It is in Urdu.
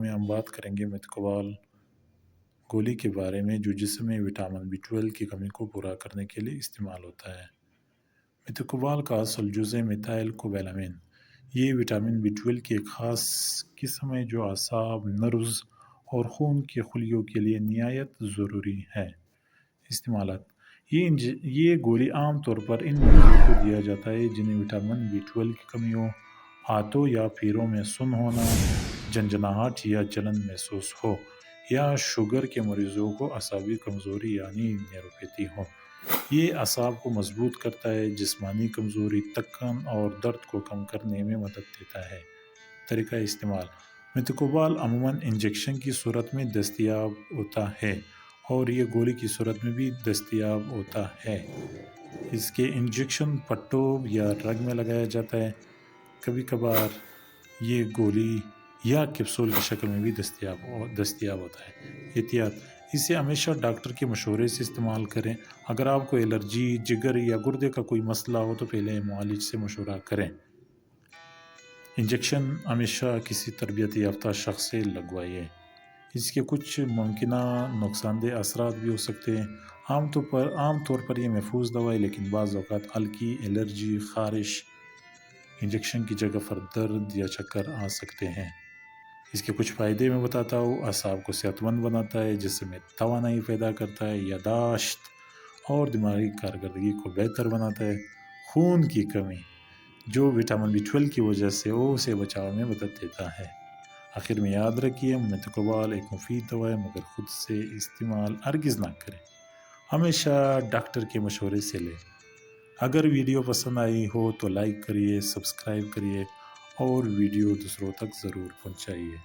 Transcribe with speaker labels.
Speaker 1: میں ہم بات کریں گے میتھکوبال گولی کے بارے میں، جو جسم میں وٹامن B12 کی کمی کو پورا کرنے کے لیے استعمال ہوتا ہے۔ میتھکوبال کا اصل جزء میتھائل کوبالامین۔ یہ وٹامن B12 کی ایک خاص قسم ہے جو اعصاب، نروز اور خون کے خلیوں کے لیے نہایت ضروری ہے۔ استعمالات: یہ گولی عام طور پر ان مریضوں کو دیا جاتا ہے جنہیں وٹامن B12 کی کمی ہو، ہاتھوں یا پیروں میں سن ہونا، جھنجھناہٹ یا جلن محسوس ہو، یا شوگر کے مریضوں کو اعصابی کمزوری یعنی نیوروپیتھی ہو۔ یہ اعصاب کو مضبوط کرتا ہے، جسمانی کمزوری، تکن اور درد کو کم کرنے میں مدد دیتا ہے۔ طریقہ استعمال: میتھکوبال عموماً انجیکشن کی صورت میں دستیاب ہوتا ہے اور یہ گولی کی صورت میں بھی دستیاب ہوتا ہے۔ اس کے انجیکشن پٹھوں یا رگ میں لگایا جاتا ہے۔ کبھی کبھار یہ گولی یا کیپسول کی شکل میں بھی دستیاب ہوتا ہے۔ احتیاط: اسے ہمیشہ ڈاکٹر کے مشورے سے استعمال کریں۔ اگر آپ کو الرجی، جگر یا گردے کا کوئی مسئلہ ہو تو پہلے معالج سے مشورہ کریں۔ انجیکشن ہمیشہ کسی تربیت یافتہ شخص سے لگوائیں۔ اس کے کچھ ممکنہ نقصان دہ اثرات بھی ہو سکتے ہیں۔ عام طور پر یہ محفوظ دوا ہے، لیکن بعض اوقات ہلکی الرجی، خارش، انجیکشن کی جگہ پر درد یا چکر آ سکتے ہیں۔ اس کے کچھ فائدے میں بتاتا ہوں۔ اعصاب کو صحت مند بناتا ہے، جسم میں توانائی پیدا کرتا ہے، یادداشت اور دماغی کارکردگی کو بہتر بناتا ہے۔ خون کی کمی جو وٹامن B12 کی وجہ سے ہو، اسے بچاؤ میں مدد دیتا ہے۔ آخر میں یاد رکھیے، میتھکوبال ایک مفید دوا ہے، مگر خود سے استعمال ہرگز نہ کریں۔ ہمیشہ ڈاکٹر کے مشورے سے لیں۔ اگر ویڈیو پسند آئی ہو تو لائک کریے، سبسکرائب کریے اور ویڈیو دوسروں تک ضرور پہنچائیے۔